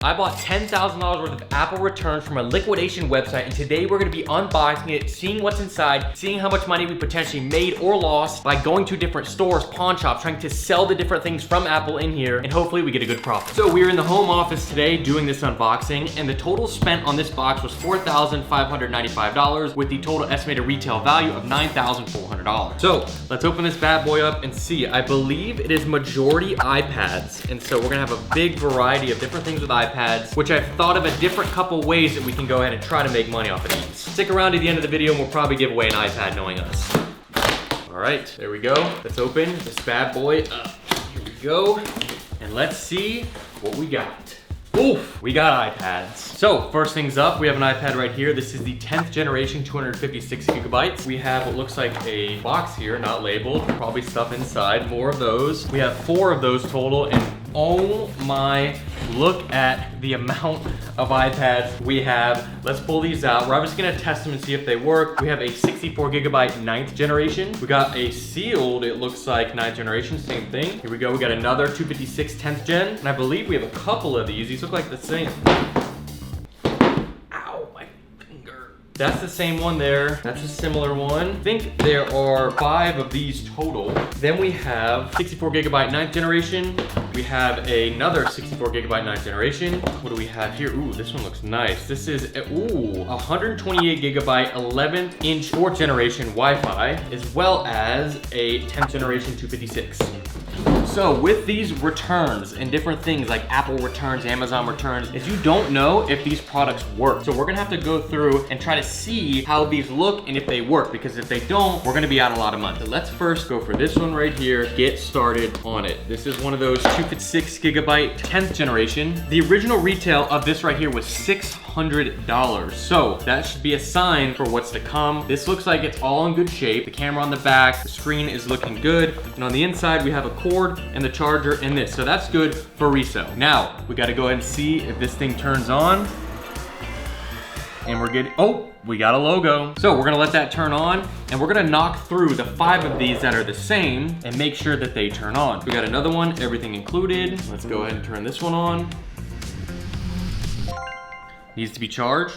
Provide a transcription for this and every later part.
I bought $10,000 worth of Apple returns from a liquidation website, and today we're gonna be unboxing it, seeing what's inside, seeing how much money we potentially made or lost by going to different stores, pawn shops, trying to sell the different things from Apple in here, and hopefully we get a good profit. So we're in the home office today doing this unboxing, and the total spent on this box was $4,595 with the total estimated retail value of $9,400. So let's open this bad boy up and see. I believe it is majority iPads, and so we're gonna have a big variety of different things with iPads, which I've thought of a different couple ways that we can go ahead and try to make money off of these. Stick around to the end of the video and we'll probably give away an iPad knowing us. All right, there we go. Let's open this bad boy up. Here we go. And let's see what we got. Oof, we got iPads. So first things up, we have an iPad right here. This is the 10th generation, 256 gigabytes. We have what looks like a box here, not labeled, probably stuff inside, more of those. We have 4 of those total, and oh my, look at the amount of iPads we have. Let's pull these out. We're obviously gonna test them and see if they work. We have a 64 gigabyte 9th generation. We got a sealed, it looks like 9th generation, same thing. Here we go, we got another 256 10th gen, and I believe we have a couple of these look like the same. Ow, my finger. That's the same one there. That's a similar one. I think there are 5 of these total. Then we have 64 gigabyte 9th generation. We have another 64 gigabyte 9th generation. What do we have here? Ooh, this one looks nice. This is, ooh, 128 gigabyte 11th inch 4th generation Wi-Fi, as well as a 10th generation 256. So with these returns and different things like Apple returns, Amazon returns, is you don't know if these products work. So we're gonna have to go through and try to see how these look and if they work, because if they don't, we're gonna be out a lot of money. So let's first go for this one right here, get started on it. This is one of those 256 gigabyte 10th generation. The original retail of this right here was $600. So that should be a sign for what's to come. This looks like it's all in good shape. The camera on the back, the screen is looking good. And on the inside, we have a cord and the charger in this. So that's good for resale. Now, we gotta go ahead and see if this thing turns on. And we're getting, oh, we got a logo. So we're gonna let that turn on, and we're gonna knock through the 5 of these that are the same and make sure that they turn on. We got another one, everything included. Let's go ahead and turn this one on. Needs to be charged.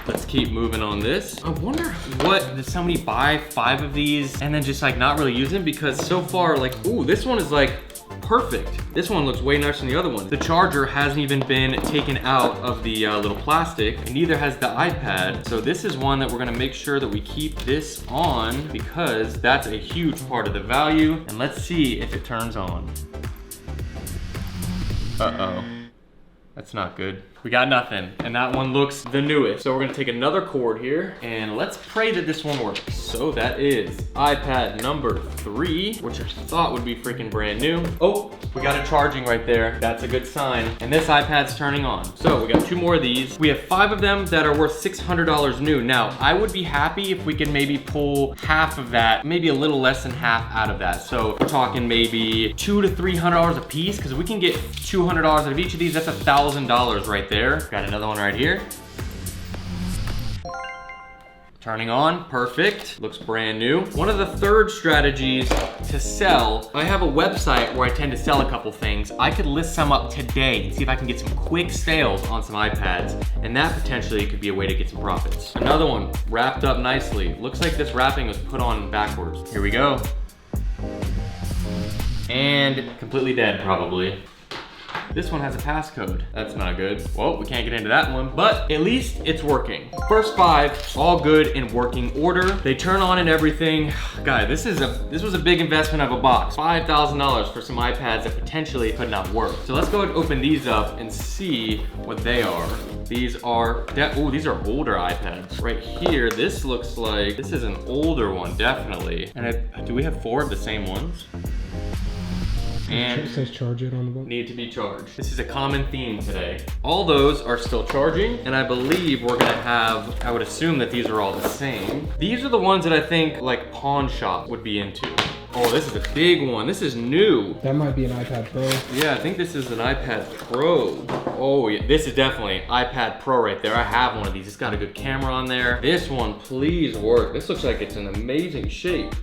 Let's keep moving on this. I wonder what, did somebody buy 5 of these and then just like not really use them? Because so far, like, ooh, this one is like perfect. This one looks way nicer than the other one. The charger hasn't even been taken out of the little plastic, and neither has the iPad. So this is one that we're gonna make sure that we keep this on, because that's a huge part of the value. And let's see if it turns on. Uh-oh. That's not good. We got nothing, and that one looks the newest. So we're gonna take another cord here, and let's pray that this one works. So that is iPad number 3, which I thought would be freaking brand new. Oh, we got it charging right there. That's a good sign. And this iPad's turning on. So we got 2 more of these. We have 5 of them that are worth $600 new. Now, I would be happy if we could maybe pull half of that, maybe a little less than half out of that. So we're talking maybe $200 to $300 a piece, because we can get $200 out of each of these. That's $1,000 right there. Got another one right here. Turning on, perfect. Looks brand new. One of the third strategies to sell, I have a website where I tend to sell a couple things. I could list some up today and see if I can get some quick sales on some iPads, and that potentially could be a way to get some profits. Another one wrapped up nicely. Looks like this wrapping was put on backwards. Here we go. And completely dead, probably. This one has a passcode. That's not good. Well, we can't get into that one, but at least it's working. First 5, all good in working order. They turn on and everything. Guys, this was a big investment of a box. $5,000 for some iPads that potentially could not work. So let's go ahead and open these up and see what they are. These are, oh, these are older iPads. Right here, this looks like, this is an older one, definitely. And do we have 4 of the same ones? And it says charge it on the book. Need to be charged. This is a common theme today. All those are still charging, and I believe we're gonna have, I would assume that these are all the same. These are the ones that I think like pawn shop would be into. Oh, this is a big one. This is new. That might be an iPad Pro. Yeah, I think this is an iPad Pro. Oh yeah, this is definitely iPad Pro right there. I have one of these. It's got a good camera on there. This one, please work. This looks like it's in amazing shape.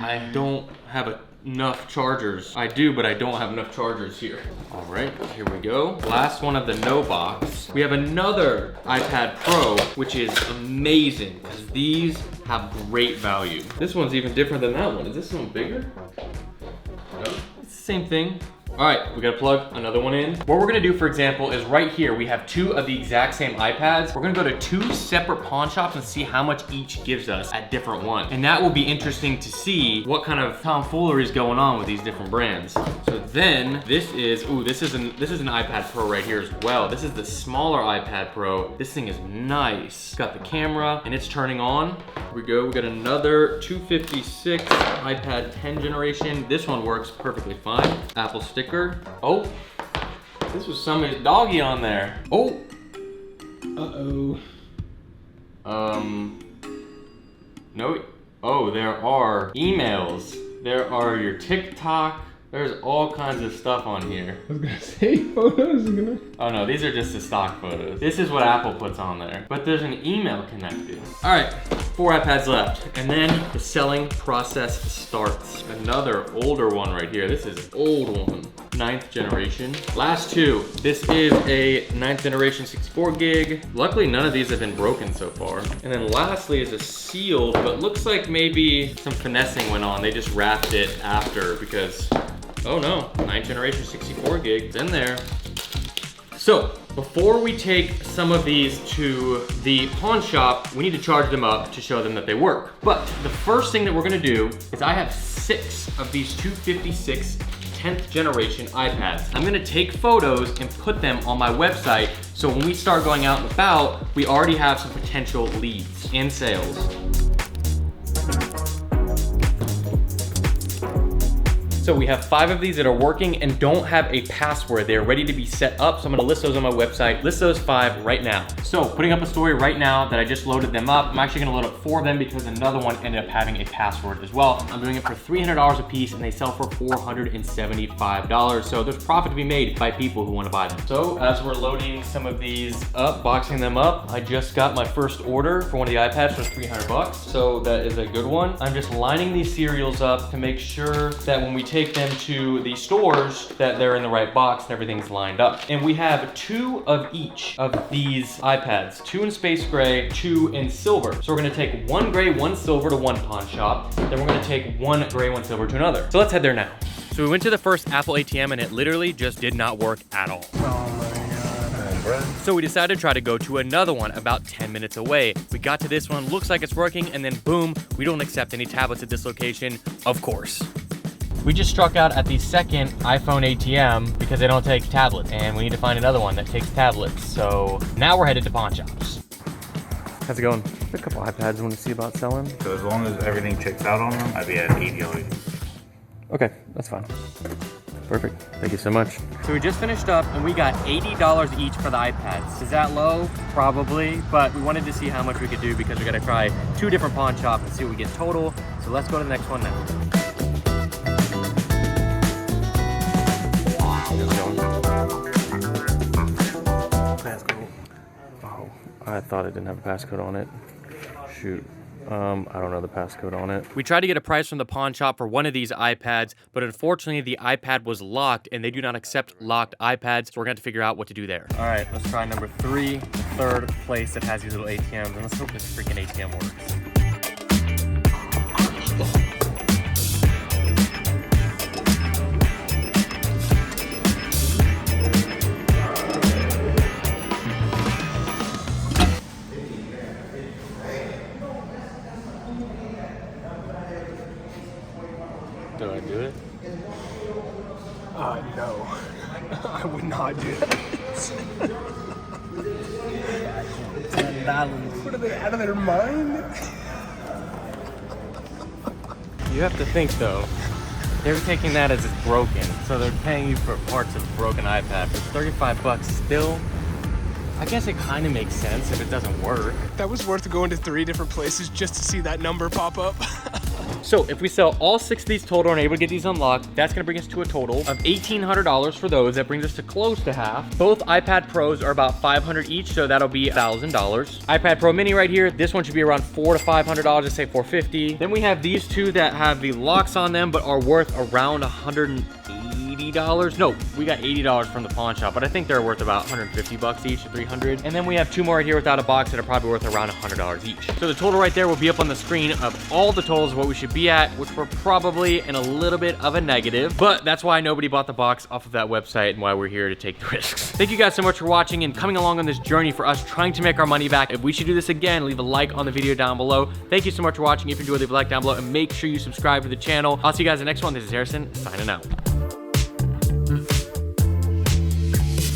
I don't have enough chargers. I do, but I don't have enough chargers here. All right, here we go. Last one of the no box. We have another iPad Pro, which is amazing because these have great value. This one's even different than that one. Is this one bigger? No, it's the same thing. All right, we gotta plug another one in. What we're gonna do, for example, is right here, we have 2 of the exact same iPads. We're gonna go to 2 separate pawn shops and see how much each gives us at different ones. And that will be interesting to see what kind of tomfoolery is going on with these different brands. So then, this is an iPad Pro right here as well. This is the smaller iPad Pro. This thing is nice. It's got the camera and it's turning on. Here we go, we got another 256 iPad 10 generation. This one works perfectly fine. Apple sticker. Oh, this was somebody's doggy on there. Oh. Uh-oh. No. Oh, there are emails. There are your TikTok. There's all kinds of stuff on here. I was gonna say photos. Oh no, these are just the stock photos. This is what Apple puts on there. But there's an email connected. All right, 4 iPads left. And then the selling process starts. Another older one right here. This is an old one. 9th generation. Last 2. This is a 9th generation 64 gig. Luckily, none of these have been broken so far. And then lastly is a sealed, but looks like maybe some finessing went on. They just wrapped it after because, oh no, 9th generation 64 gig, it's in there. So, before we take some of these to the pawn shop, we need to charge them up to show them that they work. But the first thing that we're gonna do is I have 6 of these 256 10th generation iPads. I'm gonna take photos and put them on my website so when we start going out and about, we already have some potential leads and sales. So we have 5 of these that are working and don't have a password. They're ready to be set up. So I'm gonna list those on my website. List those 5 right now. So putting up a story right now that I just loaded them up. I'm actually gonna load up 4 of them because another one ended up having a password as well. I'm doing it for $300 a piece and they sell for $475. So there's profit to be made by people who wanna buy them. So as we're loading some of these up, boxing them up, I just got my first order for one of the iPads for $300. So that is a good one. I'm just lining these serials up to make sure that when we take them to the stores that they're in the right box and everything's lined up. And we have 2 of each of these iPads, 2 in space gray, 2 in silver. So we're gonna take 1 gray, 1 silver to one pawn shop, then we're gonna take 1 gray, 1 silver to another. So let's head there now. So we went to the first Apple ATM and it literally just did not work at all. So we decided to try to go to another one about 10 minutes away. We got to this one, looks like it's working, and then boom, we don't accept any tablets at this location, of course. We just struck out at the second iPhone ATM because they don't take tablets, and we need to find another one that takes tablets. So now we're headed to pawn shops. How's it going? A couple iPads I want to see about selling. So as long as everything checks out on them, I'd be at 80. Okay, that's fine. Perfect, thank you so much. So we just finished up and we got $80 each for the iPads. Is that low? Probably, but we wanted to see how much we could do because we gotta try 2 different pawn shops and see what we get total. So let's go to the next one now. Passcode. Oh, I thought it didn't have a passcode on it. Shoot. I don't know the passcode on it. We tried to get a price from the pawn shop for one of these iPads, but unfortunately the iPad was locked and they do not accept locked iPads, so we're gonna have to figure out what to do there. All right, let's try number 3, the 3rd place that has these little ATMs, and let's hope this freaking ATM works. Do I do it? No. I would not do that. What are they, out of their mind? You have to think though, they're taking that as it's broken, so they're paying you for parts of a broken iPad. For 35 bucks still, I guess it kind of makes sense if it doesn't work. That was worth going to 3 different places just to see that number pop up. So if we sell all 6 of these total and are able to get these unlocked, that's gonna bring us to a total of $1,800 for those. That brings us to close to half. Both iPad Pros are about $500 each, so that'll be $1,000. iPad Pro Mini right here, this one should be around $400 to $500, let's say $450. Then we have these two that have the locks on them, but are worth around $180. No, we got $80 from the pawn shop, but I think they're worth about 150 bucks each, 300. And then we have 2 more right here without a box that are probably worth around $100 each. So the total right there will be up on the screen of all the totals of what we should be at, which we're probably in a little bit of a negative, but that's why nobody bought the box off of that website and why we're here to take the risks. Thank you guys so much for watching and coming along on this journey for us trying to make our money back. If we should do this again, leave a like on the video down below. Thank you so much for watching. If you enjoyed, leave a like down below and make sure you subscribe to the channel. I'll see you guys in the next one. This is Harrison signing out.